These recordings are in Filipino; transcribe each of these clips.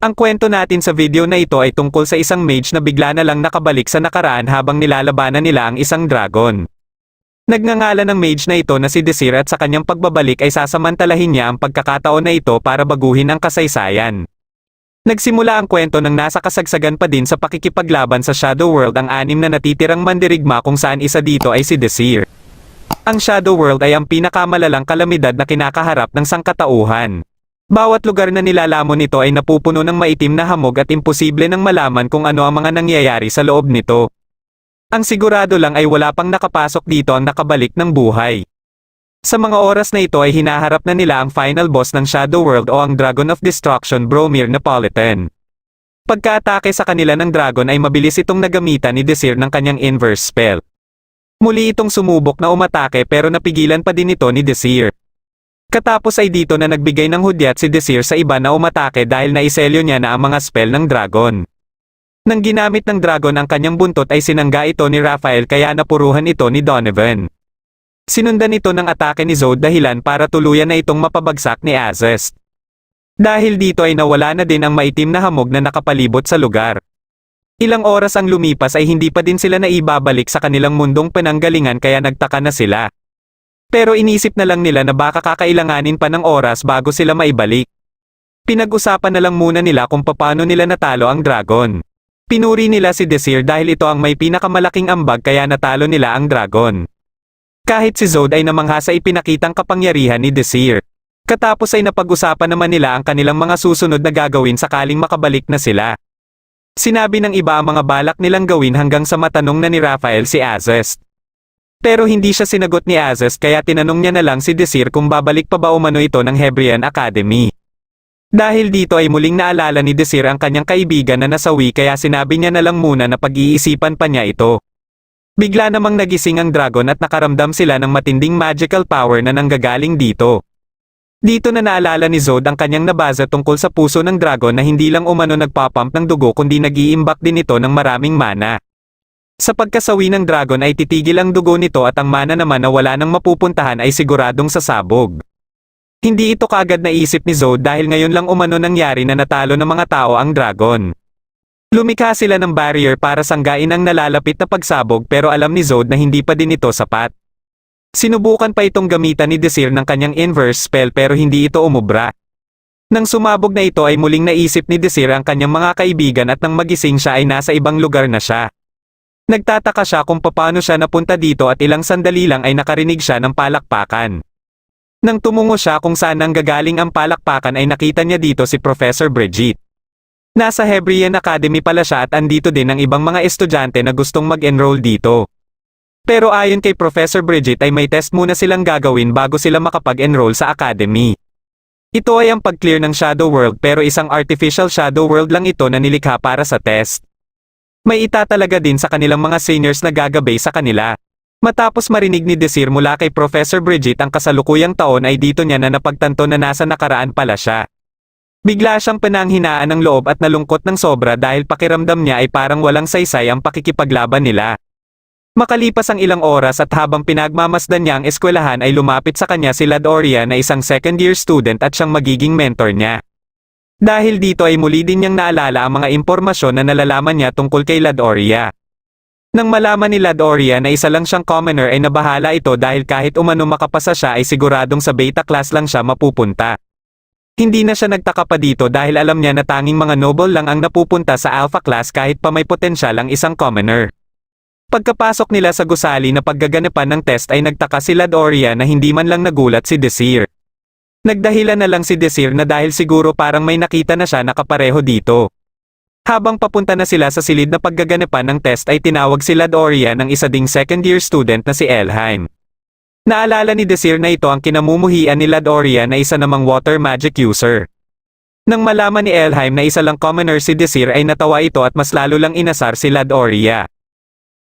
Ang kwento natin sa video na ito ay tungkol sa isang mage na bigla na lang nakabalik sa nakaraan habang nilalabanan nila ang isang dragon. Nagngangalan ng mage na ito na si Desir at sa kanyang pagbabalik ay sasamantalahin niya ang pagkakataon na ito para baguhin ang kasaysayan. Nagsimula ang kwento ng nasa kasagsagan pa din sa pakikipaglaban sa Shadow World ang 6 na natitirang mandirigma kung saan isa dito ay si Desir. Ang Shadow World ay ang pinakamalalang kalamidad na kinakaharap ng sangkatauhan. Bawat lugar na nilalamon nito ay napupuno ng maitim na hamog at imposible nang malaman kung ano ang mga nangyayari sa loob nito. Ang sigurado lang ay wala pang nakapasok dito ang nakabalik ng buhay. Sa mga oras na ito ay hinaharap na nila ang final boss ng Shadow World o ang Dragon of Destruction, Bromir Napolitan. Pagka-atake sa kanila ng dragon ay mabilis itong nagamitan ni Desir ng kanyang inverse spell. Muli itong sumubok na umatake pero napigilan pa din ito ni Desir. Katapos ay dito na nagbigay ng hudyat si Desir sa iba na umatake dahil naiselyo niya na ang mga spell ng dragon. Nang ginamit ng dragon ang kanyang buntot ay sinangga ito ni Raphael kaya napuruhan ito ni Donovan. Sinundan ito ng atake ni Zod dahilan para tuluyan na itong mapabagsak ni Azest. Dahil dito ay nawala na din ang maitim na hamog na nakapalibot sa lugar. Ilang oras ang lumipas ay hindi pa din sila naibabalik sa kanilang mundong penanggalingan kaya nagtaka na sila. Pero inisip na lang nila na baka kakailanganin pa ng oras bago sila maibalik. Pinag-usapan na lang muna nila kung paano nila natalo ang dragon. Pinuri nila si Desir dahil ito ang may pinakamalaking ambag kaya natalo nila ang dragon. Kahit si Zod ay namangha sa ipinakitang kapangyarihan ni Desir. Katapos ay napag-usapan naman nila ang kanilang mga susunod na gagawin sakaling makabalik na sila. Sinabi ng iba ang mga balak nilang gawin hanggang sa matanong na ni Raphael si Azest. Pero hindi siya sinagot ni Azest kaya tinanong niya na lang si Desir kung babalik pa ba umano ito ng Hebrian Academy. Dahil dito ay muling naalala ni Desir ang kanyang kaibigan na nasawi kaya sinabi niya na lang muna na pag-iisipan pa niya ito. Bigla namang nagising ang dragon at nakaramdam sila ng matinding magical power na nanggagaling dito. Dito na naalala ni Zod ang kanyang nabasa tungkol sa puso ng dragon na hindi lang umano nagpapump ng dugo kundi nag-iimbak din ito ng maraming mana. Sa pagkasawi ng dragon ay titigil ang dugo nito at ang mana naman na wala nang mapupuntahan ay siguradong sasabog. Hindi ito kaagad naisip ni Zod dahil ngayon lang umano nangyari na natalo ng mga tao ang dragon. Lumikha sila ng barrier para sanggain ang nalalapit na pagsabog pero alam ni Zod na hindi pa din ito sapat. Sinubukan pa itong gamitan ni Desir ng kanyang inverse spell pero hindi ito umubra. Nang sumabog na ito ay muling naisip ni Desir ang kanyang mga kaibigan at nang magising siya ay nasa ibang lugar na siya. Nagtataka siya kung paano siya napunta dito at ilang sandali lang ay nakarinig siya ng palakpakan. Nang tumungo siya kung saan nanggagaling ang palakpakan ay nakita niya dito si Professor Brigitte. Nasa Hebrian Academy pala siya at andito din ang ibang mga estudyante na gustong mag-enroll dito. Pero ayon kay Professor Brigitte ay may test muna silang gagawin bago sila makapag-enroll sa academy. Ito ay ang pag-clear ng Shadow World pero isang artificial Shadow World lang ito na nilikha para sa test. May itatalaga din sa kanilang mga seniors na gagabay sa kanila. Matapos marinig ni Desir mula kay Professor Brigitte ang kasalukuyang taon ay dito niya na napagtanto na nasa nakaraan pala siya. Bigla siyang pinanghinaan ng loob at nalungkot ng sobra dahil pakiramdam niya ay parang walang saysay ang pakikipaglaban nila. Makalipas ang ilang oras at habang pinagmamasdan niya ang eskwelahan ay lumapit sa kanya si Ladoria na isang second year student at siyang magiging mentor niya. Dahil dito ay muli din niyang naalala ang mga impormasyon na nalalaman niya tungkol kay Ladoria. Nang malaman ni Ladoria na isa lang siyang commoner ay nabahala ito dahil kahit umano makapasa siya ay siguradong sa beta class lang siya mapupunta. Hindi na siya nagtaka pa dito dahil alam niya na tanging mga noble lang ang napupunta sa alpha class kahit pa may potensyal ang isang commoner. Pagkapasok nila sa gusali na paggaganapan ng test ay nagtaka si Ladoria na hindi man lang nagulat si Desir. Nagdahilan na lang si Desir na dahil siguro parang may nakita na siya nakapareho dito. Habang papunta na sila sa silid na paggaganapan ng test ay tinawag si Ladoria ng isa ding second year student na si Elheim. Naalala ni Desir na ito ang kinamumuhian ni Ladoria na isa namang water magic user. Nang malaman ni Elheim na isa lang commoner si Desir ay natawa ito at mas lalo lang inasar si Ladoria.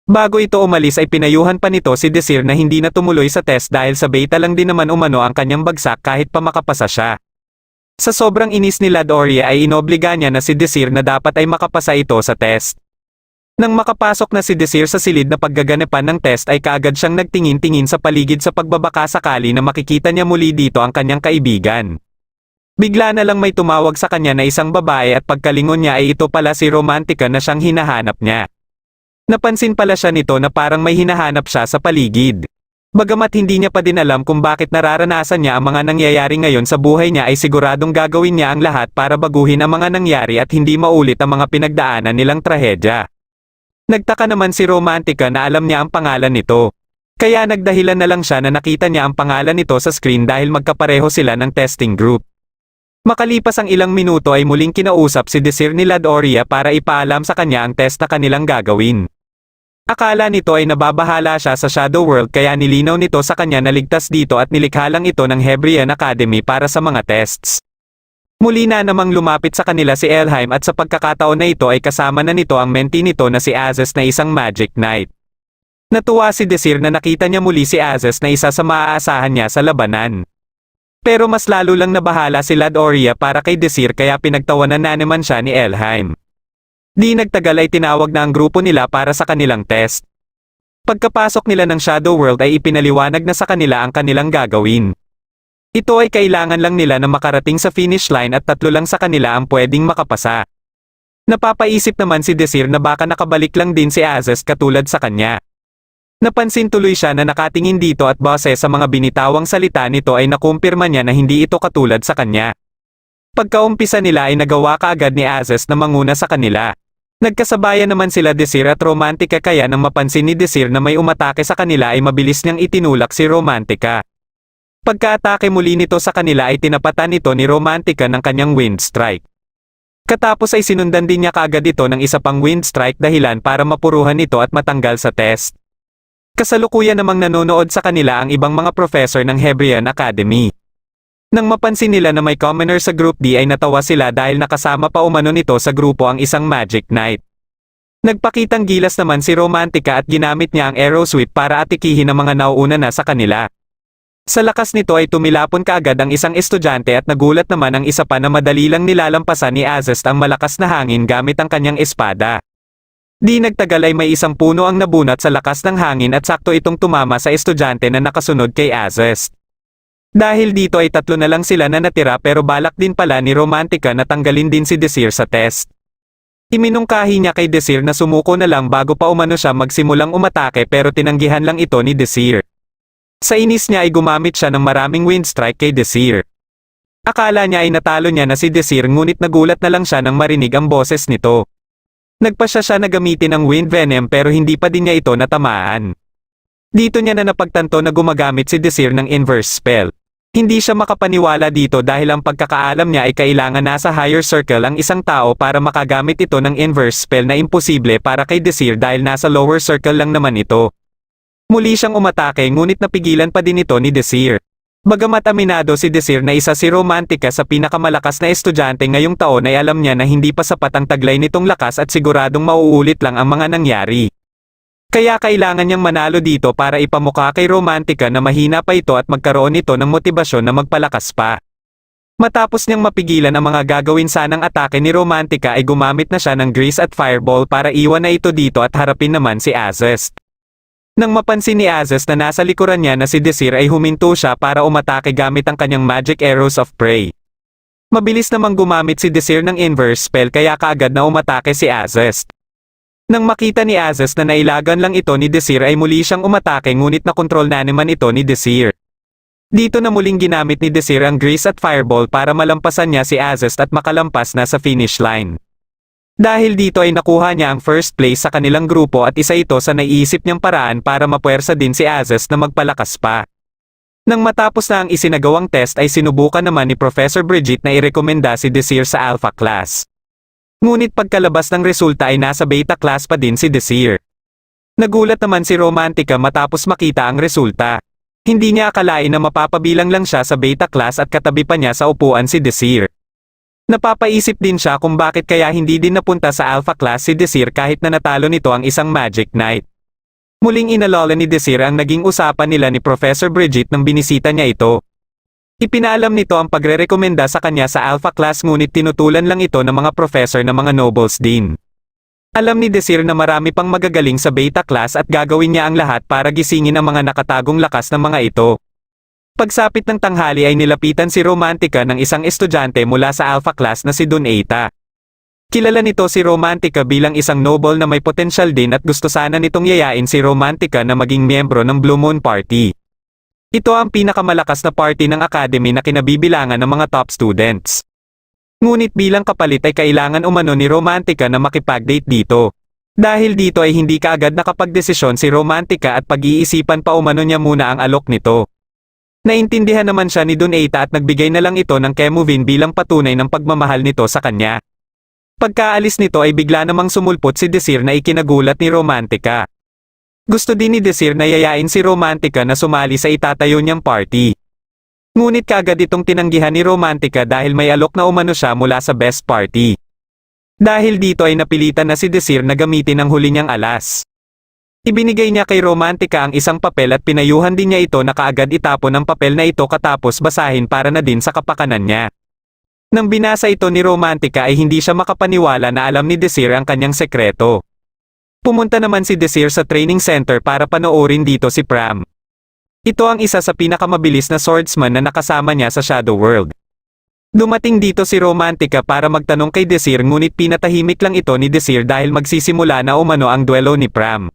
Bago ito umalis ay pinayuhan pa nito si Desir na hindi na tumuloy sa test dahil sa beta lang din naman umano ang kanyang bagsak kahit pa makapasa siya. Sa sobrang inis ni Ladoria ay inobliga niya na si Desir na dapat ay makapasa ito sa test. Nang makapasok na si Desir sa silid na paggaganapan ng test ay kaagad siyang nagtingin-tingin sa paligid sa pagbabaka sakali na makikita niya muli dito ang kanyang kaibigan. Bigla na lang may tumawag sa kanya na isang babae at pagkalingon niya ay ito pala si Romantika na siyang hinahanap niya. Napansin pala siya nito na parang may hinahanap siya sa paligid. Bagamat hindi niya pa din alam kung bakit nararanasan niya ang mga nangyayari ngayon sa buhay niya ay siguradong gagawin niya ang lahat para baguhin ang mga nangyari at hindi maulit ang mga pinagdaanan nilang trahedya. Nagtaka naman si Romantika na alam niya ang pangalan nito. Kaya nagdahilan na lang siya na nakita niya ang pangalan nito sa screen dahil magkapareho sila ng testing group. Makalipas ang ilang minuto ay muling kinausap si Desir ni Ladoria para ipaalam sa kanya ang test na kanilang gagawin. Akala nito ay nababahala siya sa Shadow World kaya nilinaw nito sa kanya na ligtas dito at nilikha lang ito ng Hebrian Academy para sa mga tests. Muli na namang lumapit sa kanila si Elheim at sa pagkakataon na ito ay kasama na nito ang mentee nito na si Azes na isang Magic Knight. Natuwa si Desir na nakita niya muli si Azes na isa sa maaasahan niya sa labanan. Pero mas lalo lang nabahala si Ladoria para kay Desir kaya pinagtawanan na naman siya ni Elheim. Di nagtagal ay tinawag na ang grupo nila para sa kanilang test. Pagkapasok nila ng Shadow World ay ipinaliwanag na sa kanila ang kanilang gagawin. Ito ay kailangan lang nila na makarating sa finish line at 3 lang sa kanila ang pwedeng makapasa. Napapaisip naman si Desir na baka nakabalik lang din si Azes katulad sa kanya. Napansin tuloy siya na nakatingin dito at base sa mga binitawang salita nito ay nakumpirma niya na hindi ito katulad sa kanya. Pagkaumpisa nila ay nagawa kaagad ni Azes na manguna sa kanila. Nagkasabayan naman sila Desir at Romantika kaya nang mapansin ni Desir na may umatake sa kanila ay mabilis niyang itinulak si Romantika. Pagka-atake muli nito sa kanila ay tinapatan nito ni Romantika ng kanyang wind strike. Katapos ay sinundan din niya kaagad ito ng isa pang wind strike dahilan para mapuruhan ito at matanggal sa test. Kasalukuyan namang nanonood sa kanila ang ibang mga professor ng Hebrian Academy. Nang mapansin nila na may commoner sa Group D ay natawa sila dahil nakasama pa umano nito sa grupo ang isang Magic Knight. Nagpakitang gilas naman si Romantika at ginamit niya ang arrow sweep para atikihin ang mga nauuna na sa kanila. Sa lakas nito ay tumilapon kaagad ang isang estudyante at nagulat naman ang isa pa na madali lang nilalampasan ni Azest ang malakas na hangin gamit ang kanyang espada. Di nagtagal ay may isang puno ang nabunat sa lakas ng hangin at sakto itong tumama sa estudyante na nakasunod kay Azest. Dahil dito ay 3 na lang sila na natira pero balak din pala ni Romantika na tanggalin din si Desir sa test. Iminungkahi niya kay Desir na sumuko na lang bago pa umano siya magsimulang umatake pero tinanggihan lang ito ni Desir. Sa inis niya ay gumamit siya ng maraming wind strike kay Desir. Akala niya ay natalo niya na si Desir ngunit nagulat na lang siya nang marinig ang boses nito. Nagpasya siya na gamitin ang wind venom pero hindi pa din niya ito natamaan. Dito niya na napagtanto na gumagamit si Desir ng inverse spell. Hindi siya makapaniwala dito dahil ang pagkakaalam niya ay kailangan nasa higher circle ang isang tao para makagamit ito ng inverse spell na imposible para kay Desir dahil nasa lower circle lang naman ito. Muli siyang umatake ngunit napigilan pa din ito ni Desir. Bagamat aminado si Desir na isa si Romantika sa pinakamalakas na estudyante ngayong taon ay alam niya na hindi pa sapat ang taglay nitong lakas at siguradong mauulit lang ang mga nangyari. Kaya kailangan niyang manalo dito para ipamukha kay Romantika na mahina pa ito at magkaroon ito ng motibasyon na magpalakas pa. Matapos niyang mapigilan ang mga gagawin sanang atake ni Romantika ay gumamit na siya ng grease at fireball para iwan na ito dito at harapin naman si Azest. Nang mapansin ni Azest na nasa likuran niya na si Desir ay huminto siya para umatake gamit ang kanyang magic arrows of prey. Mabilis namang gumamit si Desir ng inverse spell kaya kaagad na umatake si Azest. Nang makita ni Azes na nailagan lang ito ni Desir ay muli siyang umatake ngunit nakontrol na naman ito ni Desir. Dito na muling ginamit ni Desir ang grease at fireball para malampasan niya si Azes at makalampas na sa finish line. Dahil dito ay nakuha niya ang first place sa kanilang grupo at isa ito sa naiisip niyang paraan para mapuwersa din si Azes na magpalakas pa. Nang matapos na ang isinagawang test ay sinubukan naman ni Professor Bridget na irekomenda si Desir sa Alpha class. Ngunit pagkalabas ng resulta ay nasa beta class pa din si Desir. Nagulat naman si Romantika matapos makita ang resulta. Hindi niya akalain na mapapabilang lang siya sa beta class at katabi pa niya sa upuan si Desir. Napapaisip din siya kung bakit kaya hindi din napunta sa Alpha class si Desir kahit na natalo nito ang isang Magic Knight. Muling inalala ni Desir ang naging usapan nila ni Professor Bridget nang binisita niya ito. Ipinaalam nito ang pagrerekomenda sa kanya sa Alpha class ngunit tinutulan lang ito ng mga professor na mga nobles din. Alam ni Desir na marami pang magagaling sa beta class at gagawin niya ang lahat para gisingin ang mga nakatagong lakas ng mga ito. Pagsapit ng tanghali ay nilapitan si Romantica ng isang estudyante mula sa alpha class na si Donata. Kilala nito si Romantica bilang isang noble na may potensyal din at gusto sana nitong yayain si Romantica na maging miyembro ng Blue Moon Party. Ito ang pinakamalakas na party ng academy na kinabibilangan ng mga top students. Ngunit bilang kapalit ay kailangan umano ni Romantica na makipag-date dito. Dahil dito ay hindi kaagad nakapagdesisyon si Romantica at pag-iisipan pa umano niya muna ang alok nito. Naintindihan naman siya ni Donata at nagbigay na lang ito ng Kemovin bilang patunay ng pagmamahal nito sa kanya. Pagkaalis nito ay bigla namang sumulpot si Desir na ikinagulat ni Romantica. Gusto din ni Desir na yayain si Romantica na sumali sa itatayo niyang party. Ngunit kaagad itong tinanggihan ni Romantica dahil may alok na umano siya mula sa best party. Dahil dito ay napilitan na si Desir na gamitin ang huli niyang alas. Ibinigay niya kay Romantica ang isang papel at pinayuhan din niya ito na kaagad itapon ang papel na ito katapos basahin para na din sa kapakanan niya. Nang binasa ito ni Romantica ay hindi siya makapaniwala na alam ni Desir ang kanyang sekreto. Pumunta naman si Desir sa training center para panoorin dito si Pram. Ito ang isa sa pinakamabilis na swordsman na nakasama niya sa Shadow World. Dumating dito si Romantica para magtanong kay Desir ngunit pinatahimik lang ito ni Desir dahil magsisimula na umano ang duelo ni Pram.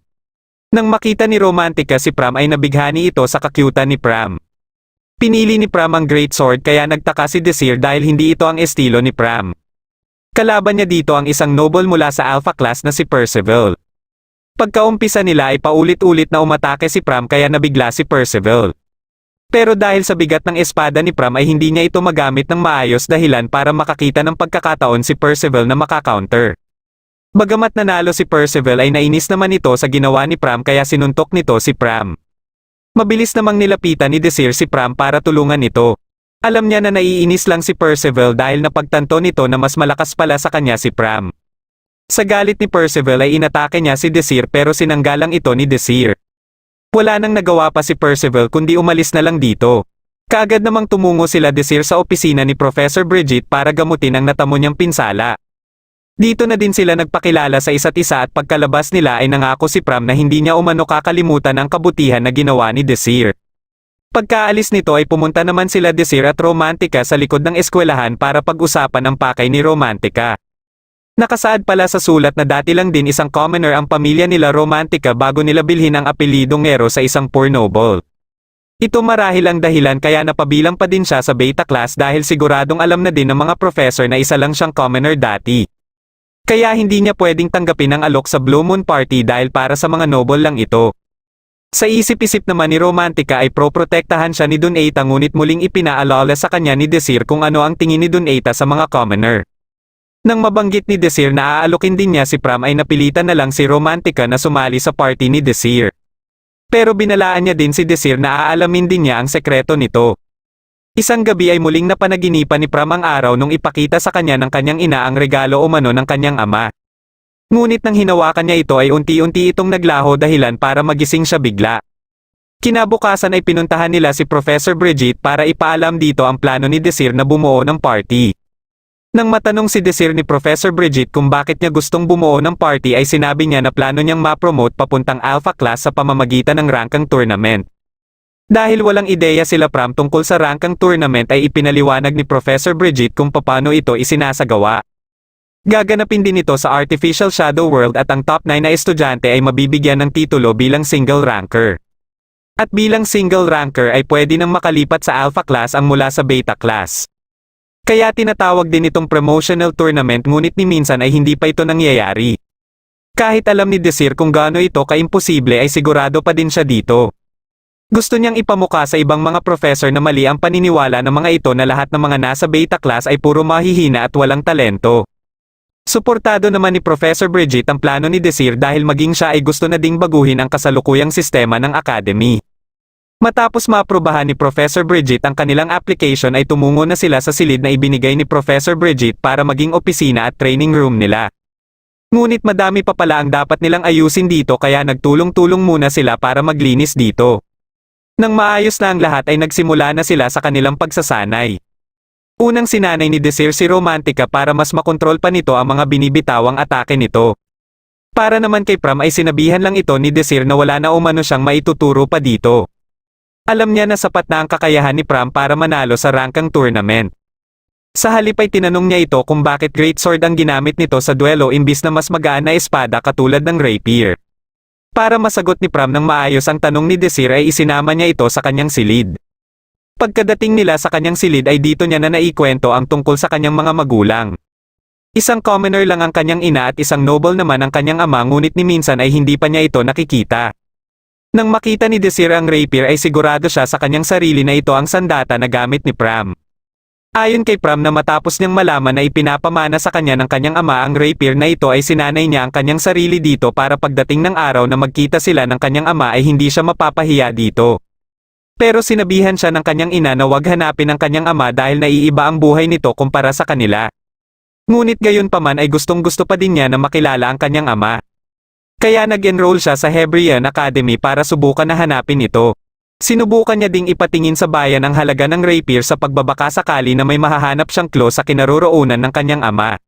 Nang makita ni Romantica si Pram ay nabighani ito sa kakyutan ni Pram. Pinili ni Pram ang Great Sword kaya nagtaka si Desir dahil hindi ito ang estilo ni Pram. Kalaban niya dito ang isang noble mula sa alpha class na si Percival. Pagkaumpisa nila ay paulit-ulit na umatake si Pram kaya nabigla si Percival. Pero dahil sa bigat ng espada ni Pram ay hindi niya ito magamit ng maayos dahilan para makakita ng pagkakataon si Percival na makakounter. Bagamat nanalo si Percival ay nainis naman ito sa ginawa ni Pram kaya sinuntok nito si Pram. Mabilis namang nilapitan ni Desir si Pram para tulungan ito. Alam niya na naiinis lang si Percival dahil napagtanto nito na mas malakas pala sa kanya si Pram. Sa galit ni Percival ay inatake niya si Desir pero sinanggalang ito ni Desir. Wala nang nagawa pa si Percival kundi umalis na lang dito. Kaagad namang tumungo sila Desir sa opisina ni Professor Bridget para gamutin ang natamo niyang pinsala. Dito na din sila nagpakilala sa isa't isa at pagkalabas nila ay nangako si Pram na hindi niya umano kakalimutan ang kabutihan na ginawa ni Desir. Pagkaalis nito ay pumunta naman sila Desir at Romantica sa likod ng eskwelahan para pag-usapan ang pakay ni Romantica. Nakasaad pala sa sulat na dati lang din isang commoner ang pamilya nila Romantica bago nila bilhin ang apelidong Nero sa isang poor noble. Ito marahil ang dahilan kaya napabilang pa din siya sa beta class dahil siguradong alam na din ng mga professor na isa lang siyang commoner dati. Kaya hindi niya pwedeng tanggapin ang alok sa Blue Moon Party dahil para sa mga noble lang ito. Sa isip-isip naman ni Romantica ay proprotektahan siya ni Donata ngunit muling ipinaalala sa kanya ni Desir kung ano ang tingin ni Donata sa mga commoner. Nang mabanggit ni Desir na aalokin din niya si Pram ay napilitan na lang si Romantica na sumali sa party ni Desir. Pero binalaan niya din si Desir na aalamin din niya ang sekreto nito. Isang gabi ay muling napanaginipan ni Pram ang araw nung ipakita sa kanya ng kanyang ina ang regalo umano ng kanyang ama. Ngunit nang hinawakan niya ito ay unti-unti itong naglaho dahilan para magising siya bigla. Kinabukasan ay pinuntahan nila si Professor Bridget para ipaalam dito ang plano ni Desir na bumuo ng party. Nang matanong si Desir ni Professor Bridget kung bakit niya gustong bumuo ng party ay sinabi niya na plano niyang ma-promote papuntang alpha class sa pamamagitan ng rankang tournament. Dahil walang ideya sila Pram tungkol sa rankang tournament ay ipinaliwanag ni Professor Bridget kung paano ito isinasagawa. Gaganapin din ito sa Artificial Shadow World at ang top 9 na estudyante ay mabibigyan ng titulo bilang single ranker. At bilang single ranker ay pwede nang makalipat sa alpha class ang mula sa beta class. Kaya tinatawag din itong promotional tournament ngunit ni minsan ay hindi pa ito nangyayari. Kahit alam ni Desir kung gaano ito kaimposible ay sigurado pa din siya dito. Gusto niyang ipamukha sa ibang mga professor na mali ang paniniwala ng mga ito na lahat ng mga nasa beta class ay puro mahihina at walang talento. Suportado naman ni Professor Bridget ang plano ni Desir dahil maging siya ay gusto na ding baguhin ang kasalukuyang sistema ng academy. Matapos maaprubahan ni Professor Bridget ang kanilang application ay tumungo na sila sa silid na ibinigay ni Professor Bridget para maging opisina at training room nila. Ngunit madami pa pala ang dapat nilang ayusin dito kaya nagtulong-tulong muna sila para maglinis dito. Nang maayos na ang lahat ay nagsimula na sila sa kanilang pagsasanay. Unang sinanay ni Desir si Romantica para mas makontrol pa nito ang mga binibitawang atake nito. Para naman kay Pram ay sinabihan lang ito ni Desir na wala na umano siyang maituturo pa dito. Alam niya na sapat na ang kakayahan ni Pram para manalo sa rankang tournament. Sa halip ay tinanong niya ito kung bakit Great Sword ang ginamit nito sa duelo imbis na mas magaan na espada katulad ng rapier. Para masagot ni Pram ng maayos ang tanong ni Desir ay isinama niya ito sa kanyang silid. Pagkadating nila sa kanyang silid ay dito niya na naikwento ang tungkol sa kanyang mga magulang. Isang commoner lang ang kanyang ina at isang noble naman ang kanyang ama ngunit ni minsan ay hindi pa niya ito nakikita. Nang makita ni Desir ang rapier ay sigurado siya sa kanyang sarili na ito ang sandata na gamit ni Pram. Ayon kay Pram na matapos niyang malaman na ipinapamana sa kanya ng kanyang ama ang rapier na ito ay sinanay niya ang kanyang sarili dito para pagdating ng araw na magkita sila ng kanyang ama ay hindi siya mapapahiya dito. Pero sinabihan siya ng kanyang ina na wag hanapin ang kanyang ama dahil naiiba ang buhay nito kumpara sa kanila. Ngunit gayon pa man ay gustong-gusto pa din niya na makilala ang kanyang ama. Kaya nag-enroll siya sa Hebrian Academy para subukan na hanapin ito. Sinubukan niya ding ipatingin sa bayan ang halaga ng rapier sa pagbabaka sakali na may mahahanap siyang claw sa kinaroroonan ng kanyang ama.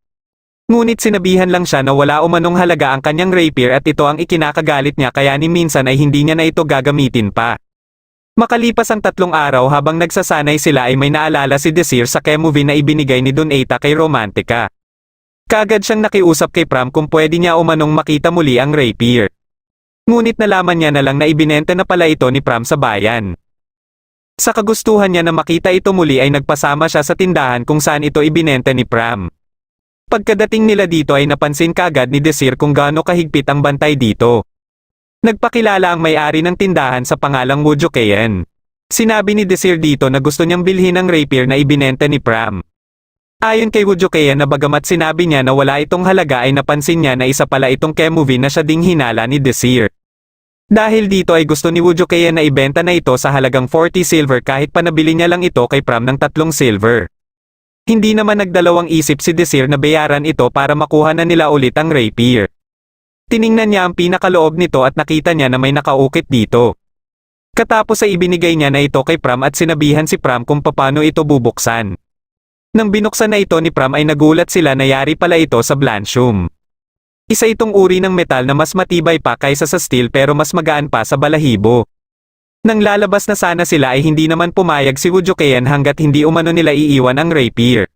Ngunit sinabihan lang siya na wala umanong halaga ang kanyang rapier at ito ang ikinakagalit niya kaya ni minsan ay hindi niya na ito gagamitin pa. Makalipas ang 3 araw habang nagsasanay sila ay may naalala si Desir sa movie na ibinigay ni Donata kay Romantica. Kaagad siyang nakiusap kay Pram kung pwede niya umanong makita muli ang rapier. Ngunit nalaman niya na lang na ibinenta na pala ito ni Pram sa bayan. Sa kagustuhan niya na makita ito muli ay nagpasama siya sa tindahan kung saan ito ibinenta ni Pram. Pagkadating nila dito ay napansin kaagad ni Desir kung gaano kahigpit ang bantay dito. Nagpakilala ang may-ari ng tindahan sa pangalang Wujukeyan. Sinabi ni Desir dito na gusto niyang bilhin ang rapier na ibinenta ni Pram. Ayon kay Wujukeyan na bagamat sinabi niya na wala itong halaga ay napansin niya na isa pala itong movie na siya ding hinala ni Desir. Dahil dito ay gusto ni Wujukeyan na ibenta na ito sa halagang 40 silver kahit pa nabili niya lang ito kay Pram ng 3 silver. Hindi naman nagdalawang isip si Desir na bayaran ito para makuha na nila ulit ang rapier. Tiningnan niya ang pinakaloob nito at nakita niya na may nakaukit dito. Katapos ay ibinigay niya na ito kay Pram at sinabihan si Pram kung paano ito bubuksan. Nang binuksan na ito ni Pram ay nagulat sila na yari pala ito sa blanchum. Isa itong uri ng metal na mas matibay pa kaysa sa steel pero mas magaan pa sa balahibo. Nang lalabas na sana sila ay hindi naman pumayag si Wujukeyan hanggat hindi umano nila iiwan ang rapier.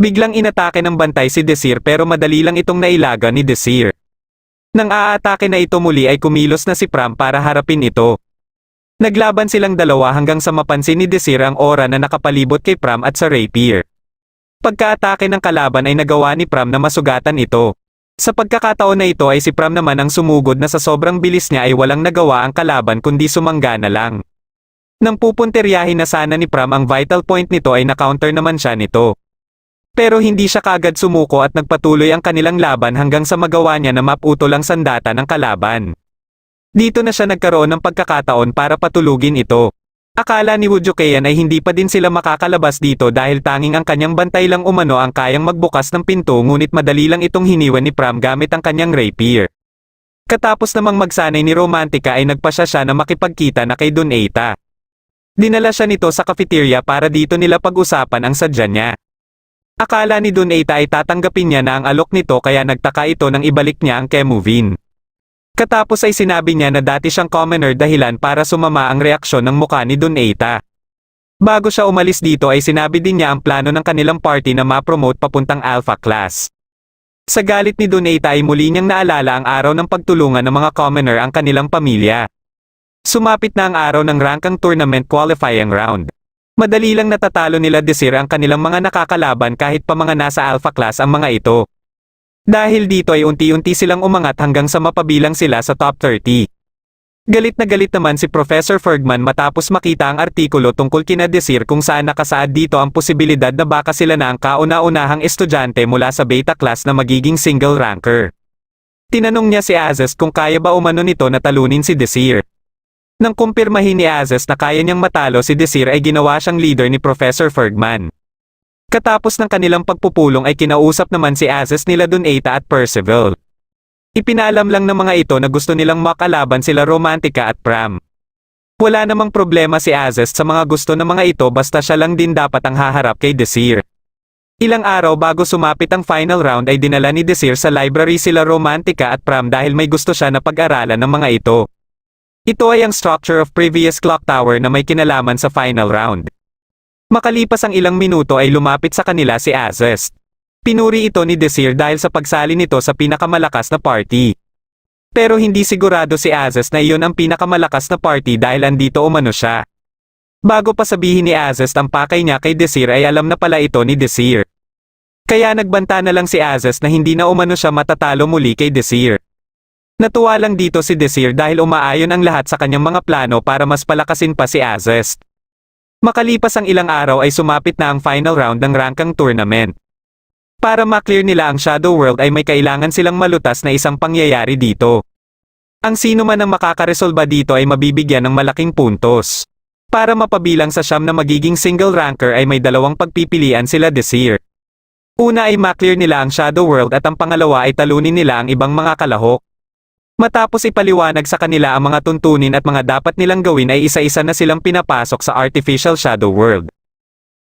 Biglang inatake ng bantay si Desir pero madali lang itong nailaga ni Desir. Nang aatake na ito muli ay kumilos na si Pram para harapin ito. Naglaban silang dalawa hanggang sa mapansin ni Desir ang aura na nakapalibot kay Pram at sa rapier. Pagkaatake ng kalaban ay nagawa ni Pram na masugatan ito. Sa pagkakataon na ito ay si Pram naman ang sumugod na sa sobrang bilis niya ay walang nagawa ang kalaban kundi sumangga na lang. Nang pupunteryahin na sana ni Pram ang vital point nito ay na-counter naman siya nito. Pero hindi siya kaagad sumuko at nagpatuloy ang kanilang laban hanggang sa magawa niya na maputol ang sandata ng kalaban. Dito na siya nagkaroon ng pagkakataon para patulugin ito. Akala ni Wujukeyan ay hindi pa din sila makakalabas dito dahil tanging ang kanyang bantay lang umano ang kayang magbukas ng pinto ngunit madali lang itong hiniwan ni Pram gamit ang kanyang rapier. Katapos namang magsanay ni Romantica ay nagpasya siya na makipagkita na kay Donata. Dinala siya nito sa cafeteria para dito nila pag-usapan ang sadya niya. Akala ni Donata ay tatanggapin niya na ang alok nito kaya nagtaka ito nang ibalik niya ang movie. Katapos ay sinabi niya na dati siyang commoner dahilan para sumama ang reaksyon ng mukha ni Donata. Bago siya umalis dito ay sinabi din niya ang plano ng kanilang party na ma-promote papuntang Alpha Class. Sa galit ni Donata ay muli niyang naalala ang araw ng pagtulungan ng mga commoner ang kanilang pamilya. Sumapit na ang araw ng rankang tournament qualifying round. Madali lang natatalo nila Desir ang kanilang mga nakakalaban kahit pa mga nasa Alpha Class ang mga ito. Dahil dito ay unti-unti silang umangat hanggang sa mapabilang sila sa top 30. Galit na galit naman si Professor Fergman matapos makita ang artikulo tungkol kina Desir kung saan nakasaad dito ang posibilidad na baka sila na ang kauna-unahang estudyante mula sa Beta Class na magiging single ranker. Tinanong niya si Azes kung kaya ba umano nito na talunin si Desir. Nang kumpirmahin ni Azes na kaya niyang matalo si Desir ay ginawa siyang leader ni Professor Fergman. Katapos ng kanilang pagpupulong ay kinausap naman si Azes nila Donata at Percival. Ipinalam lang ng mga ito na gusto nilang makalaban sila Romantica at Pram. Wala namang problema si Azes sa mga gusto ng mga ito basta siya lang din dapat ang haharap kay Desir. Ilang araw bago sumapit ang final round ay dinala ni Desir sa library sila Romantica at Pram dahil may gusto siya na pag-aralan ng mga ito. Ito ay ang structure of previous clock tower na may kinalaman sa final round. Makalipas ang ilang minuto ay lumapit sa kanila si Azest. Pinuri ito ni Desir dahil sa pagsali nito sa pinakamalakas na party. Pero hindi sigurado si Azest na iyon ang pinakamalakas na party dahil andito umano siya. Bago pa sabihin ni Azest ang pakay niya kay Desir ay alam na pala ito ni Desir. Kaya nagbanta na lang si Azest na hindi na umano siya matatalo muli kay Desir. Natuwa lang dito si Desir dahil umaayon ang lahat sa kanyang mga plano para mas palakasin pa si Azest. Makalipas ang ilang araw ay sumapit na ang final round ng rankang tournament. Para maklear nila ang Shadow World ay may kailangan silang malutas na isang pangyayari dito. Ang sino man ang makakaresolba dito ay mabibigyan ng malaking puntos. Para mapabilang sa siyam na magiging single ranker ay may dalawang pagpipilian sila Desir. Una ay maklear nila ang Shadow World at ang pangalawa ay talunin nila ang ibang mga kalahok. Matapos ipaliwanag sa kanila ang mga tuntunin at mga dapat nilang gawin ay isa-isa na silang pinapasok sa Artificial Shadow World.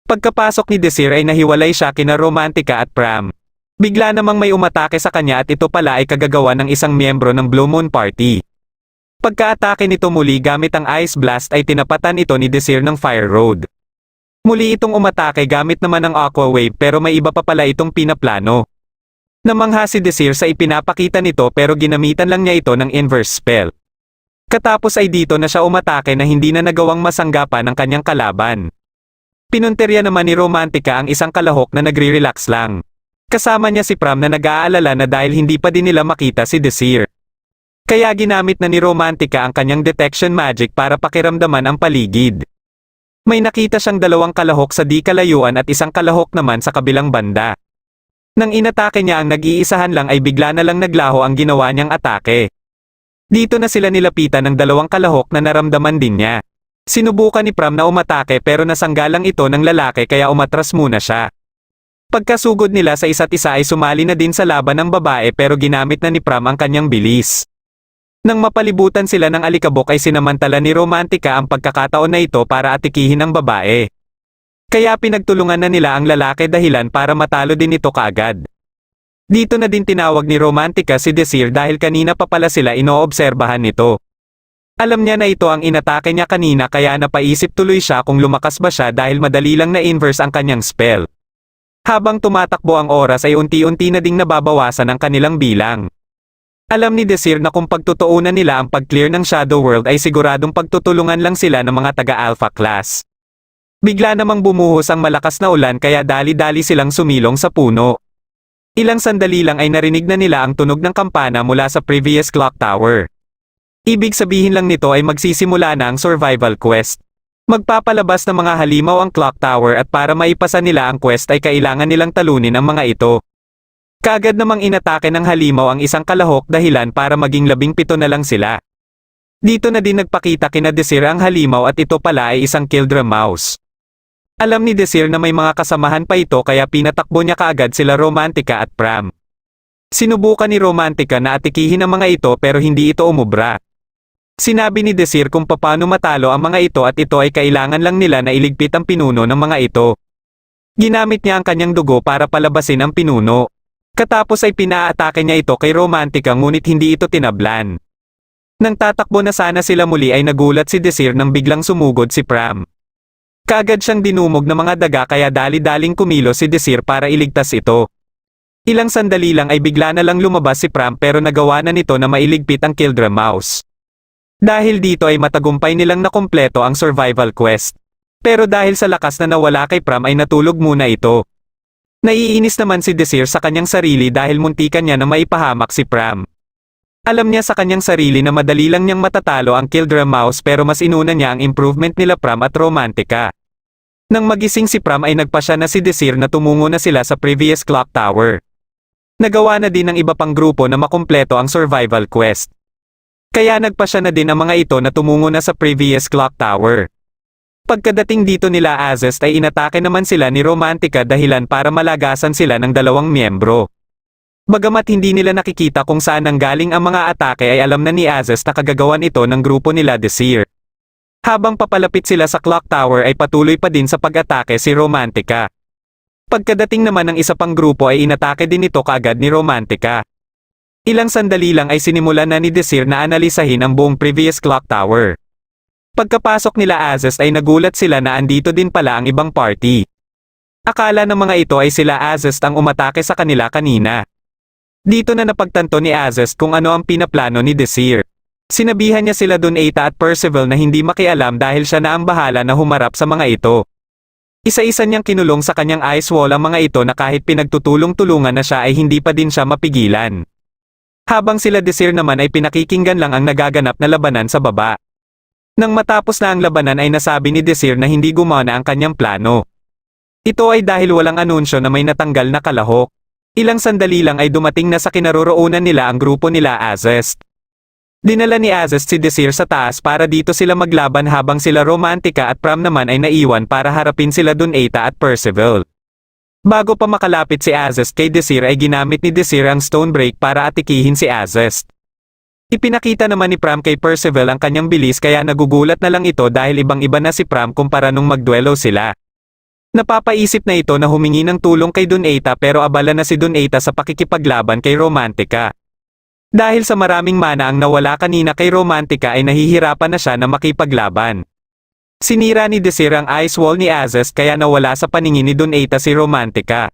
Pagkapasok ni Desir ay nahiwalay siya kina Romantica at Pram. Bigla namang may umatake sa kanya at ito pala ay kagagawa ng isang miyembro ng Blue Moon Party. Pagka-atake nito muli gamit ang Ice Blast ay tinapatan ito ni Desir ng Fire Road. Muli itong umatake gamit naman ang Aqua Wave pero may iba pa pala itong pinaplano. Namangha si Desir sa ipinapakita nito pero ginamitan lang niya ito ng inverse spell. Katapos ay dito na siya umatake na hindi na nagawang masanggapan ng kanyang kalaban. Pinunterya naman ni Romantica ang isang kalahok na nagre-relax lang. Kasama niya si Pram na nag-aalala na dahil hindi pa din nila makita si Desir. Kaya ginamit na ni Romantica ang kanyang detection magic para pakiramdaman ang paligid. May nakita siyang dalawang kalahok sa di kalayuan at isang kalahok naman sa kabilang banda. Nang inatake niya ang nag-iisahan lang ay bigla na lang naglaho ang ginawa niyang atake. Dito na sila nilapitan ng dalawang kalahok na naramdaman din niya. Sinubukan ni Pram na umatake pero nasanggalang ito ng lalaki kaya umatras muna siya. Pagkasugod nila sa isa't isa ay sumali na din sa laban ng babae pero ginamit na ni Pram ang kanyang bilis. Nang mapalibutan sila ng alikabok ay sinamantala ni Romantica ang pagkakataon na ito para atikihin ang babae. Kaya pinagtulungan na nila ang lalaki dahilan para matalo din ito kaagad. Dito na din tinawag ni Romantica si Desir dahil kanina pa pala sila inoobserbahan nito. Alam niya na ito ang inatake niya kanina kaya napaisip tuloy siya kung lumakas ba siya dahil madali lang na inverse ang kanyang spell. Habang tumatakbo ang oras ay unti-unti na ding nababawasan ang kanilang bilang. Alam ni Desir na kung pagtutuunan nila ang pag-clear ng Shadow World ay siguradong pagtutulungan lang sila ng mga taga-Alpha class. Bigla namang bumuhos ang malakas na ulan kaya dali-dali silang sumilong sa puno. Ilang sandali lang ay narinig na nila ang tunog ng kampana mula sa previous clock tower. Ibig sabihin lang nito ay magsisimula na ang survival quest. Magpapalabas ng mga halimaw ang clock tower at para maipasa nila ang quest ay kailangan nilang talunin ang mga ito. Kaagad namang inatake ng halimaw ang isang kalahok dahilan para maging 17 na lang sila. Dito na din nagpakita kina Desir ang halimaw at ito pala ay isang Kildra mouse. Alam ni Desir na may mga kasamahan pa ito kaya pinatakbo niya kaagad sila Romantica at Pram. Sinubukan ni Romantica na atikihin ang mga ito pero hindi ito umubra. Sinabi ni Desir kung paano matalo ang mga ito at ito ay kailangan lang nila na iligpit ang pinuno ng mga ito. Ginamit niya ang kanyang dugo para palabasin ang pinuno. Katapos ay pinaatake niya ito kay Romantica ngunit hindi ito tinablan. Nang tatakbo na sana sila muli ay nagulat si Desir nang biglang sumugod si Pram. Kaagad siyang dinumog ng mga daga kaya dali-daling kumilos si Desir para iligtas ito. Ilang sandali lang ay bigla na lang lumabas si Pram pero nagawa na nito na mailigpit ang Kildra mouse. Dahil dito ay matagumpay nilang nakumpleto ang survival quest. Pero dahil sa lakas na nawala kay Pram ay natulog muna ito. Naiinis naman si Desir sa kanyang sarili dahil muntikan niya na maipahamak si Pram. Alam niya sa kanyang sarili na madali lang niyang matatalo ang Kildra mouse pero mas inuna niya ang improvement nila Pram at Romantica. Nang magising si Pram ay nagpasya na si Desir na tumungo na sila sa previous clock tower. Nagawa na din ng iba pang grupo na makumpleto ang survival quest. Kaya nagpasya na din ang mga ito na tumungo na sa previous clock tower. Pagkadating dito nila Azest ay inatake naman sila ni Romantica dahilan para malagasan sila ng dalawang miyembro. Bagamat hindi nila nakikita kung saan nanggaling ang mga atake ay alam na ni Azest na kagagawan ito ng grupo nila Desir. Habang papalapit sila sa clock tower ay patuloy pa din sa pag-atake si Romantica. Pagkadating naman ng isa pang grupo ay inatake din ito kaagad ni Romantica. Ilang sandali lang ay sinimulan na ni Desir na analisahin ang buong previous clock tower. Pagkapasok nila Azest ay nagulat sila na andito din pala ang ibang party. Akala ng mga ito ay sila Azest ang umatake sa kanila kanina. Dito na napagtanto ni Azest kung ano ang pinaplano ni Desir. Sinabihan niya sila Donata at Percival na hindi makialam dahil siya na ang bahala na humarap sa mga ito. Isa-isa niyang kinulong sa kanyang ice wall ang mga ito na kahit pinagtutulong-tulungan na siya ay hindi pa din siya mapigilan. Habang sila Desir naman ay pinakikinggan lang ang nagaganap na labanan sa baba. Nang matapos na ang labanan ay nasabi ni Desir na hindi gumana ang kanyang plano. Ito ay dahil walang anunsyo na may natanggal na kalahok. Ilang sandali lang ay dumating na sa kinaroroonan nila ang grupo nila Azest. Dinala ni Azest si Desir sa taas para dito sila maglaban habang sila Romantica at Pram naman ay naiwan para harapin sila Donata at Percival. Bago pa makalapit si Azest kay Desir ay ginamit ni Desir ang Stone Break para atikihin si Azest. Ipinakita naman ni Pram kay Percival ang kanyang bilis kaya nagugulat na lang ito dahil ibang-iba na si Pram kumpara nung magduelo sila. Napapaisip na ito na humingi ng tulong kay Donata pero abala na si Donata sa pakikipaglaban kay Romantica. Dahil sa maraming mana ang nawala kanina kay Romantica ay nahihirapan na siya na makipaglaban. Sinira ni Desir ang ice wall ni Azest kaya nawala sa paningin ni Donata si Romantica.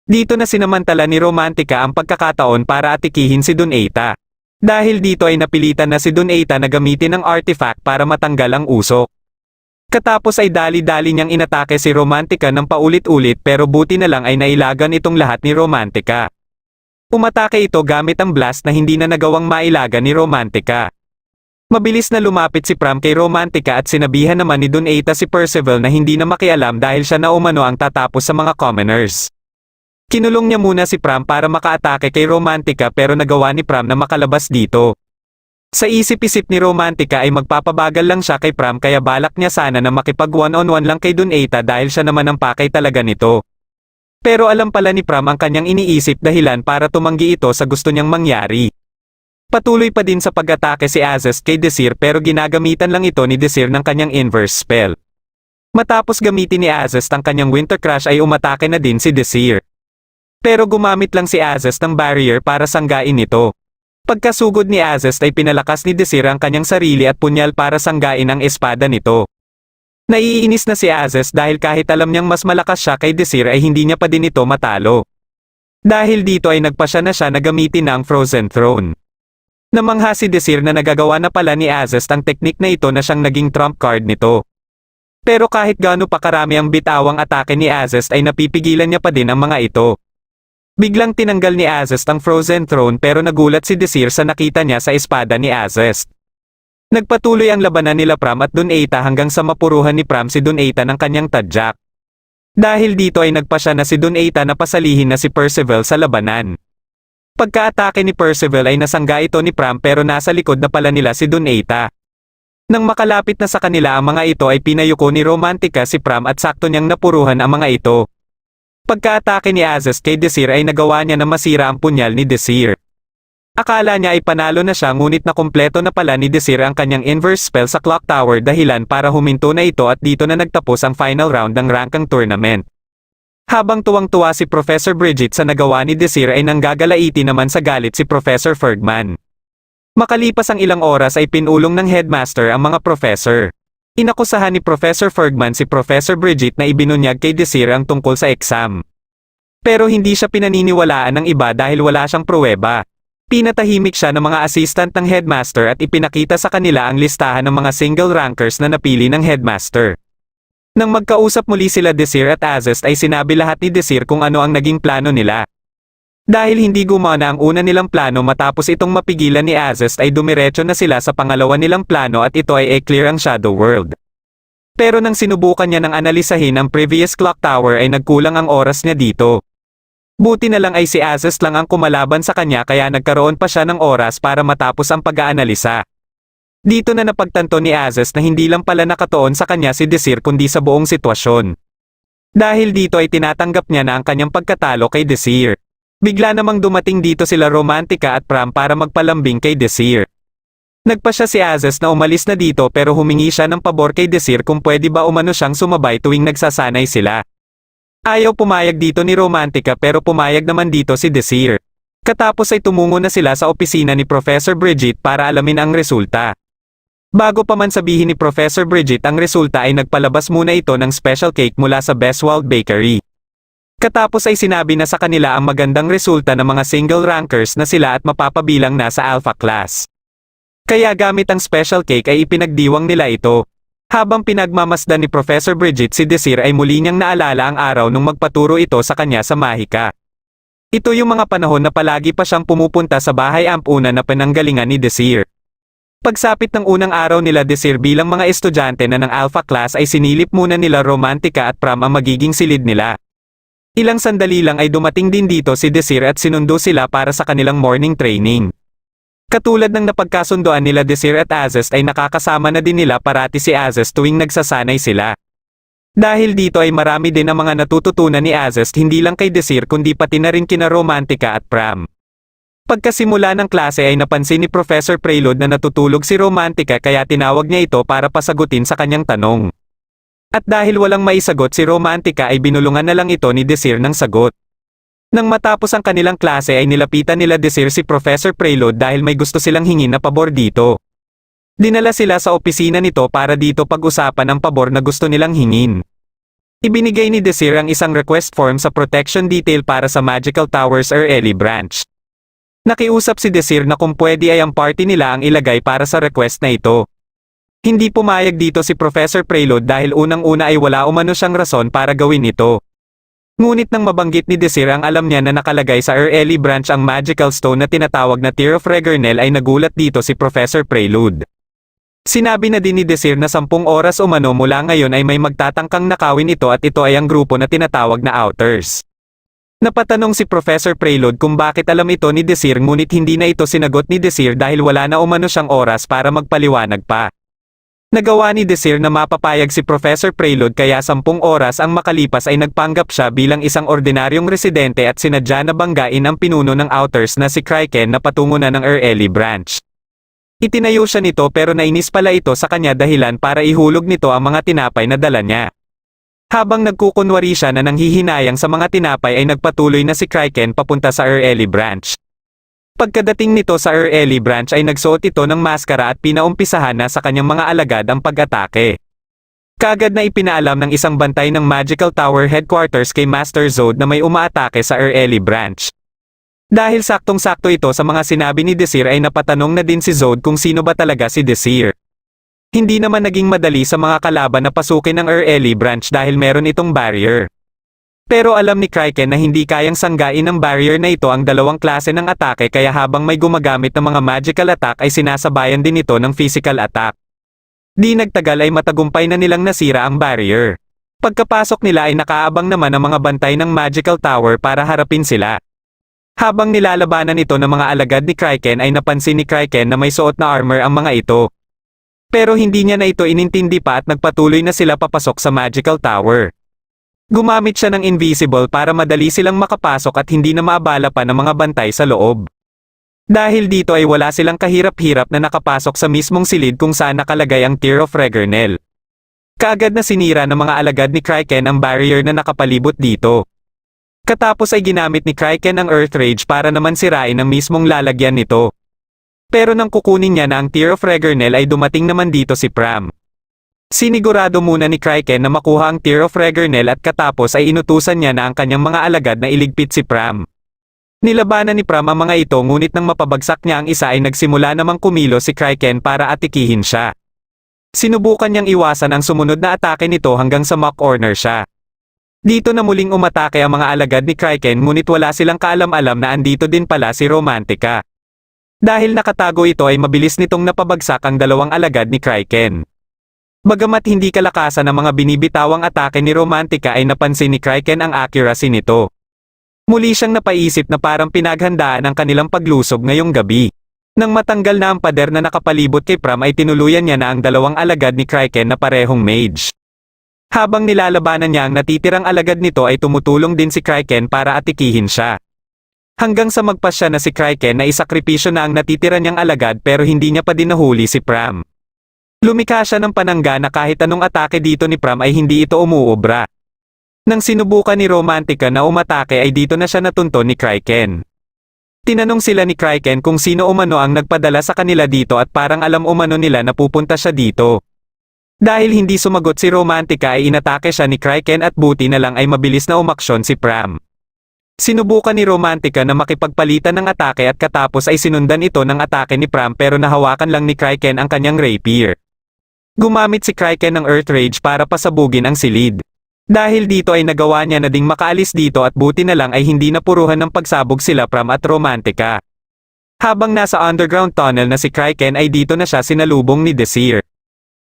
Dito na sinamantala ni Romantica ang pagkakataon para atikihin si Donata. Dahil dito ay napilitan na si Donata na gamitin ang artifact para matanggal ang usok. Katapos ay dali-dali niyang inatake si Romantica ng paulit-ulit pero buti na lang ay nailagan itong lahat ni Romantica. Umatake ito gamit ang blast na hindi na nagawang mailagan ni Romantica. Mabilis na lumapit si Pram kay Romantica at sinabihan naman ni Donata si Percival na hindi na makialam dahil siya na umano ang tatapos sa mga commoners. Kinulong niya muna si Pram para makaatake kay Romantica pero nagawa ni Pram na makalabas dito. Sa isip-isip ni Romantica ay magpapabagal lang siya kay Pram kaya balak niya sana na makipag one-on-one lang kay Donata dahil siya naman ang pakay talaga nito. Pero alam pala ni Pram ang kanyang iniisip dahilan para tumanggi ito sa gusto niyang mangyari. Patuloy pa din sa pag-atake si Azest kay Desir pero ginagamitan lang ito ni Desir ng kanyang inverse spell. Matapos gamitin ni Azest ang kanyang Winter Crush ay umatake na din si Desir. Pero gumamit lang si Azest ng barrier para sanggain ito. Pagkasugod ni Azest ay pinalakas ni Desir ang kanyang sarili at punyal para sanggain ang espada nito. Naiinis na si Azest dahil kahit alam niyang mas malakas siya kay Desir ay hindi niya pa din ito matalo. Dahil dito ay nagpasya na siya na gamitin na ang Frozen Throne. Namangha si Desir na nagagawa na pala ni Azest ang teknik na ito na siyang naging trump card nito. Pero kahit gaano pa karami ang bitawang atake ni Azest ay napipigilan niya pa din ang mga ito. Biglang tinanggal ni Azest ang Frozen Throne pero nagulat si Desir sa nakita niya sa espada ni Azest. Nagpatuloy ang labanan nila Pram at Donata hanggang sa mapuruhan ni Pram si Donata ng kanyang tadyak. Dahil dito ay nagpasya na si Donata na pasalihin na si Percival sa labanan. Pagka-atake ni Percival ay nasangga ito ni Pram pero nasa likod na pala nila si Donata. Nang makalapit na sa kanila ang mga ito ay pinayuko ni Romantica si Pram at sakto niyang napuruhan ang mga ito. Pagka-atake ni Azest kay Desir ay nagawa niya na masira ang punyal ni Desir. Akala niya ay panalo na siya ngunit nakumpleto na pala ni Desir ang kanyang inverse spell sa clock tower dahilan para huminto na ito at dito na nagtapos ang final round ng rankang tournament. Habang tuwang-tuwa si Professor Bridget sa nagawa ni Desir ay nanggagalaiti naman sa galit si Professor Fergman. Makalipas ang ilang oras ay pinulong ng headmaster ang mga professor. Inakusahan ni Professor Fergman si Professor Bridget na ibinunyag kay Desir ang tungkol sa exam. Pero hindi siya pinaniniwalaan ng iba dahil wala siyang pruweba. Pinatahimik siya ng mga assistant ng headmaster at ipinakita sa kanila ang listahan ng mga single rankers na napili ng headmaster. Nang magkausap muli sila Desir at Azest ay sinabi lahat ni Desir kung ano ang naging plano nila. Dahil hindi gumana ang una nilang plano matapos itong mapigilan ni Azest ay dumiretso na sila sa pangalawa nilang plano at ito ay e-clear ang Shadow World. Pero nang sinubukan niya ng analisahin ang previous clock tower ay nagkulang ang oras niya dito. Buti na lang ay si Azest lang ang kumalaban sa kanya kaya nagkaroon pa siya ng oras para matapos ang pag-aanalisa. Dito na napagtanto ni Azest na hindi lang pala nakatuon sa kanya si Desir kundi sa buong sitwasyon. Dahil dito ay tinatanggap niya na ang kanyang pagkatalo kay Desir. Bigla namang dumating dito sila Romantica at Pram para magpalambing kay Desir. Nagpa siya si Azest na umalis na dito pero humingi siya ng pabor kay Desir kung pwede ba umano siyang sumabay tuwing nagsasanay sila. Ayaw pumayag dito ni Romantica pero pumayag naman dito si Desir. Katapos ay tumungo na sila sa opisina ni Professor Bridget para alamin ang resulta. Bago pa man sabihin ni Professor Bridget ang resulta ay nagpalabas muna ito ng special cake mula sa Bestwald Bakery. Katapos ay sinabi na sa kanila ang magandang resulta ng mga single rankers na sila at mapapabilang na sa alpha class. Kaya gamit ang special cake ay ipinagdiwang nila ito. Habang pinagmamasdan ni Professor Bridget si Desir ay muli niyang naalala ang araw nung magpaturo ito sa kanya sa Mahika. Ito yung mga panahon na palagi pa siyang pumupunta sa bahay amp-una na pinanggalingan ni Desir. Pagsapit ng unang araw nila Desir bilang mga estudyante na ng alpha class ay sinilip muna nila Romantica at Pram ang magiging silid nila. Ilang sandali lang ay dumating din dito si Desir at sinundo sila para sa kanilang morning training. Katulad ng napagkasundoan nila Desir at Azest ay nakakasama na din nila parati si Azest tuwing nagsasanay sila. Dahil dito ay marami din ang mga natututunan ni Azest hindi lang kay Desir kundi pati na rin kina Romantica at Pram. Pagkasimula ng klase ay napansin ni Professor Prelude na natutulog si Romantica kaya tinawag niya ito para pasagutin sa kanyang tanong. At dahil walang maisagot si Romantica ay binulungan na lang ito ni Desir ng sagot. Nang matapos ang kanilang klase ay nilapitan nila Desir si Professor Prelude dahil may gusto silang hingin na pabor dito. Dinala sila sa opisina nito para dito pag-usapan ang pabor na gusto nilang hingin. Ibinigay ni Desir ang isang request form sa protection detail para sa Magical Towers Early Branch. Nakiusap si Desir na kung pwede ay ang party nila ang ilagay para sa request na ito. Hindi pumayag dito si Professor Prelude dahil unang-una ay wala umano siyang rason para gawin ito. Ngunit nang mabanggit ni Desir ang alam niya na nakalagay sa Early Branch ang Magical Stone na tinatawag na Tear of Regernel ay nagulat dito si Professor Prelude. Sinabi na din ni Desir na 10 oras umano mula ngayon ay may magtatangkang nakawin ito at ito ay ang grupo na tinatawag na Outers. Napatanong si Professor Prelude kung bakit alam ito ni Desir ngunit hindi na ito sinagot ni Desir dahil wala na umano siyang oras para magpaliwanag pa. Nagawa ni Desir na mapapayag si Professor Prelude kaya 10 oras ang makalipas ay nagpanggap siya bilang isang ordinaryong residente at sinadya na banggain ang pinuno ng Outers na si Kraken na patungo na ng Early Branch. Itinayo siya nito pero nainis pala ito sa kanya dahilan para ihulog nito ang mga tinapay na dala niya. Habang nagkukunwari siya na nanghihinayang sa mga tinapay ay nagpatuloy na si Kraken papunta sa Early Branch. Pagkadating nito sa Early Branch ay nagsuot ito ng maskara at pinaumpisahan na sa kanyang mga alagad ang pag-atake. Kaagad na ipinaalam ng isang bantay ng Magical Tower Headquarters kay Master Zod na may umaatake sa Early Branch. Dahil saktong-sakto ito sa mga sinabi ni Desir ay napatanong na din si Zod kung sino ba talaga si Desir. Hindi naman naging madali sa mga kalaban na pasukin ang Early Branch dahil meron itong barrier. Pero alam ni Kraken na hindi kayang sanggain ng barrier na ito ang dalawang klase ng atake kaya habang may gumagamit ng mga magical attack ay sinasabayan din ito ng physical attack. Di nagtagal ay matagumpay na nilang nasira ang barrier. Pagkapasok nila ay nakaabang naman ang mga bantay ng Magical Tower para harapin sila. Habang nilalabanan ito ng mga alagad ni Kraken ay napansin ni Kraken na may suot na armor ang mga ito. Pero hindi niya na ito inintindi pa at nagpatuloy na sila papasok sa Magical Tower. Gumamit siya ng invisible para madali silang makapasok at hindi na maabala pa ng mga bantay sa loob. Dahil dito ay wala silang kahirap-hirap na nakapasok sa mismong silid kung saan nakalagay ang Tear of Regernel. Kaagad na sinira ng mga alagad ni Kraken ang barrier na nakapalibot dito. Katapos ay ginamit ni Kraken ang Earth Rage para naman sirain ang mismong lalagyan nito. Pero nang kukunin niya na ang Tear of Regernel ay dumating naman dito si Pram. Sinigurado muna ni Kraken na makuha ang Tear of Regernel at katapos ay inutusan niya na ang kanyang mga alagad na iligpit si Pram. Nilabanan ni Pram ang mga ito ngunit nang mapabagsak niya ang isa ay nagsimula namang kumilo si Kraken para atikihin siya. Sinubukan niyang iwasan ang sumunod na atake nito hanggang sa mock corner siya. Dito na muling umatake ang mga alagad ni Kraken ngunit wala silang kaalam-alam na andito din pala si Romantica. Dahil nakatago ito ay mabilis nitong napabagsak ang dalawang alagad ni Kraken. Bagamat hindi kalakasan ang mga binibitawang atake ni Romantica ay napansin ni Kraken ang accuracy nito. Muli siyang napaisip na parang pinaghandaan ang kanilang paglusob ngayong gabi. Nang matanggal na ang pader na nakapalibot kay Pram ay tinuluyan niya na ang dalawang alagad ni Kraken na parehong mage. Habang nilalabanan niya ang natitirang alagad nito ay tumutulong din si Kraken para atikihin siya. Hanggang sa magpasya na si Kraken na isakripisyo na ang natitira niyang alagad pero hindi niya pa din nahuli si Pram. Lumikha siya ng panangga na kahit anong atake dito ni Pram ay hindi ito umuobra. Nang sinubukan ni Romantica na umatake ay dito na siya natunton ni Kraken. Tinanong sila ni Kraken kung sino umano ang nagpadala sa kanila dito at parang alam umano nila na pupunta siya dito. Dahil hindi sumagot si Romantica ay inatake siya ni Kraken at buti na lang ay mabilis na umaksyon si Pram. Sinubukan ni Romantica na makipagpalitan ng atake at katapos ay sinundan ito ng atake ni Pram pero nahawakan lang ni Kraken ang kanyang rapier. Gumamit si Kraken ng Earth Rage para pasabugin ang silid. Dahil dito ay nagawa niya na ding makaalis dito at buti na lang ay hindi napuruhan ng pagsabog sila Pram at Romantica. Habang nasa underground tunnel na si Kraken ay dito na siya sinalubong ni Desir.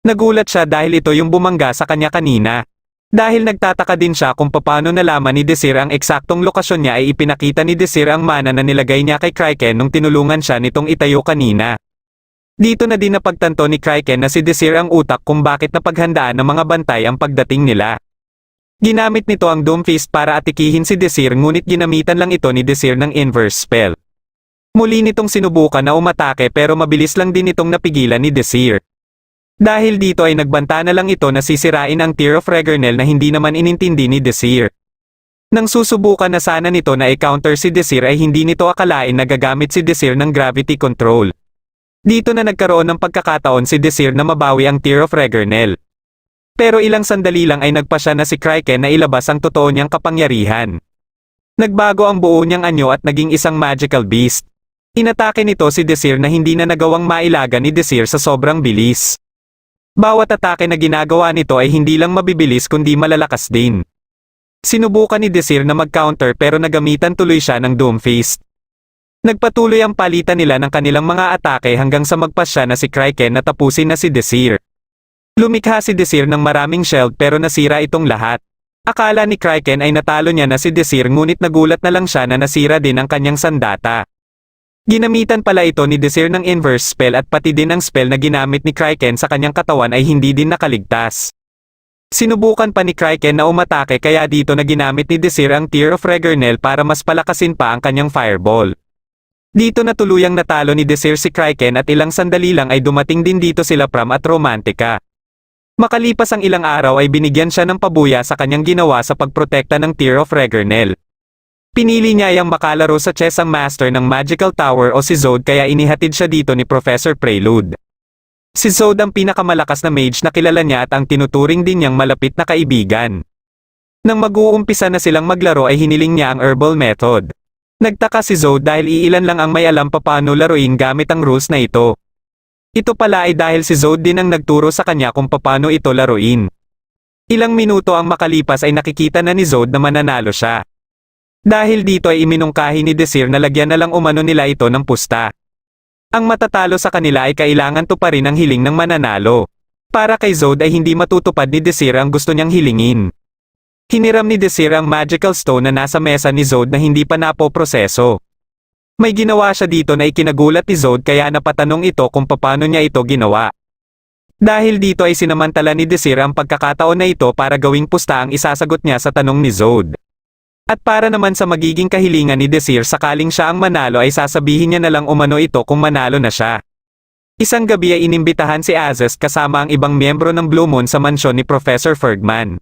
Nagulat siya dahil ito yung bumangga sa kanya kanina. Dahil nagtataka din siya kung paano nalaman ni Desir ang eksaktong lokasyon niya ay ipinakita ni Desir ang mana na nilagay niya kay Kraken nung tinulungan siya nitong itayo kanina. Dito na din napagtanto ni Kraken na si Desir ang utak kung bakit napaghandaan ng mga bantay ang pagdating nila. Ginamit nito ang Doomfist para atikihin si Desir ngunit ginamitan lang ito ni Desir ng inverse spell. Muli nitong sinubukan na umatake pero mabilis lang din itong napigilan ni Desir. Dahil dito ay nagbanta na lang ito na sisirain ang Tear of Regernel na hindi naman inintindi ni Desir. Nang susubukan na sana nito na i-counter si Desir ay hindi nito akalain na gagamit si Desir ng gravity control. Dito na nagkaroon ng pagkakataon si Desir na mabawi ang Tear of Regernel. Pero ilang sandali lang ay nagpasya na si Kraken na ilabas ang totoo niyang kapangyarihan. Nagbago ang buo niyang anyo at naging isang magical beast. Inatake nito si Desir na hindi na nagawang mailaga ni Desir sa sobrang bilis. Bawat atake na ginagawa nito ay hindi lang mabibilis kundi malalakas din. Sinubukan ni Desir na mag-counter pero nagamitan tuloy siya ng Doomfist. Nagpatuloy ang palitan nila ng kanilang mga atake hanggang sa magpasya na si Kraken na tapusin na si Desir. Lumikha si Desir ng maraming shield pero nasira itong lahat. Akala ni Kraken ay natalo niya na si Desir ngunit nagulat na lang siya na nasira din ang kanyang sandata. Ginamitan pala ito ni Desir ng inverse spell at pati din ang spell na ginamit ni Kraken sa kanyang katawan ay hindi din nakaligtas. Sinubukan pa ni Kraken na umatake kaya dito na ginamit ni Desir ang Tear of Regernel para mas palakasin pa ang kanyang fireball. Dito na tuluyang natalo ni Desir si Kraken at ilang sandali lang ay dumating din dito sila Pram at Romantica. Makalipas ang ilang araw ay binigyan siya ng pabuya sa kanyang ginawa sa pagprotekta ng Tear of Regernel. Pinili niya ang makalaro sa chess ang master ng Magical Tower o si Zod kaya inihatid siya dito ni Professor Prelude. Si Zod ang pinakamalakas na mage na kilala niya at ang tinuturing din niyang malapit na kaibigan. Nang mag-uumpisa na silang maglaro ay hiniling niya ang herbal method. Nagtaka si Zod dahil iilan lang ang may alam paano laruin gamit ang rules na ito. Ito pala ay dahil si Zod din ang nagturo sa kanya kung paano ito laruin. Ilang minuto ang makalipas ay nakikita na ni Zod na mananalo siya. Dahil dito ay iminungkahi ni Desir na lagyan na lang umano nila ito ng pusta. Ang matatalo sa kanila ay kailangan tuparin ang hiling ng mananalo. Para kay Zod ay hindi matutupad ni Desir ang gusto niyang hilingin. Hiniram ni Desir ang magical stone na nasa mesa ni Zod na hindi pa napoproseso. May ginawa siya dito na ikinagulat ni Zod kaya napatanong ito kung paano niya ito ginawa. Dahil dito ay sinamantala ni Desir ang pagkakataon na ito para gawing pusta ang isasagot niya sa tanong ni Zod. At para naman sa magiging kahilingan ni Desir sakaling siya ang manalo ay sasabihin niya na lang umano ito kung manalo na siya. Isang gabi ay inimbitahan si Azez kasama ang ibang miyembro ng Blue Moon sa mansyon ni Professor Fergman.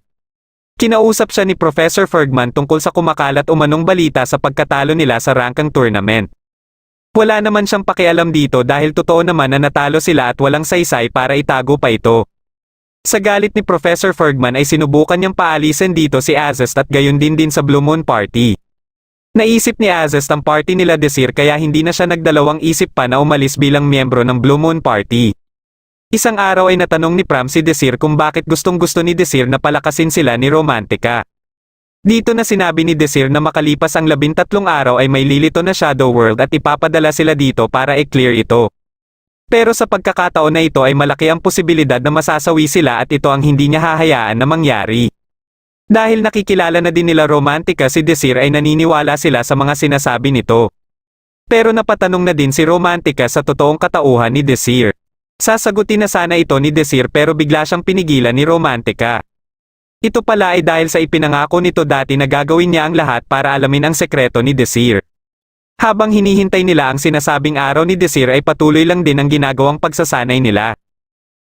Kinausap siya ni Professor Fergman tungkol sa kumakalat umanong balita sa pagkatalo nila sa rankang tournament. Wala naman siyang pakialam dito dahil totoo naman na natalo sila at walang saysay para itago pa ito. Sa galit ni Professor Fergman ay sinubukan niyang paalisin dito si Azez at gayon din sa Blue Moon Party. Naisip ni Azez ang party nila Desir kaya hindi na siya nagdalawang isip pa na umalis bilang miyembro ng Blue Moon Party. Isang araw ay natanong ni Pram si Desir kung bakit gustong-gusto ni Desir na palakasin sila ni Romantica. Dito na sinabi ni Desir na makalipas ang 13 araw ay may lilito na Shadow World at ipapadala sila dito para i-clear ito. Pero sa pagkakataon na ito ay malaki ang posibilidad na masasawi sila at ito ang hindi niya hahayaan na mangyari. Dahil nakikilala na din nila Romantica si Desir ay naniniwala sila sa mga sinasabi nito. Pero napatanong na din si Romantica sa totoong katauhan ni Desir. Sasagutin na sana ito ni Desir pero bigla siyang pinigilan ni Romantica. Ito pala ay dahil sa ipinangako nito dati na gagawin niya ang lahat para alamin ang sekreto ni Desir. Habang hinihintay nila ang sinasabing araw ni Desir ay patuloy lang din ang ginagawang pagsasanay nila.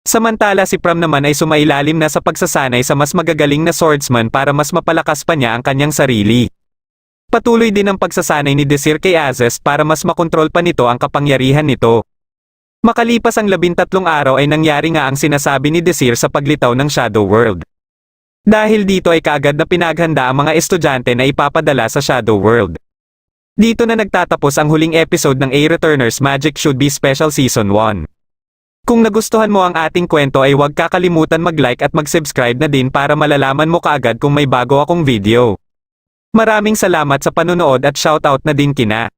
Samantala si Pram naman ay sumailalim na sa pagsasanay sa mas magagaling na swordsman para mas mapalakas pa niya ang kanyang sarili. Patuloy din ang pagsasanay ni Desir kay Azez para mas makontrol pa nito ang kapangyarihan nito. Makalipas ang 13 araw ay nangyari nga ang sinasabi ni Desir sa paglitaw ng Shadow World. Dahil dito ay kaagad na pinaghanda ang mga estudyante na ipapadala sa Shadow World. Dito na nagtatapos ang huling episode ng A-Returners Magic Should Be Special Season 1. Kung nagustuhan mo ang ating kwento ay huwag kakalimutan mag-like at mag-subscribe na din para malalaman mo kaagad kung may bago akong video. Maraming salamat sa panonood at shoutout na din kina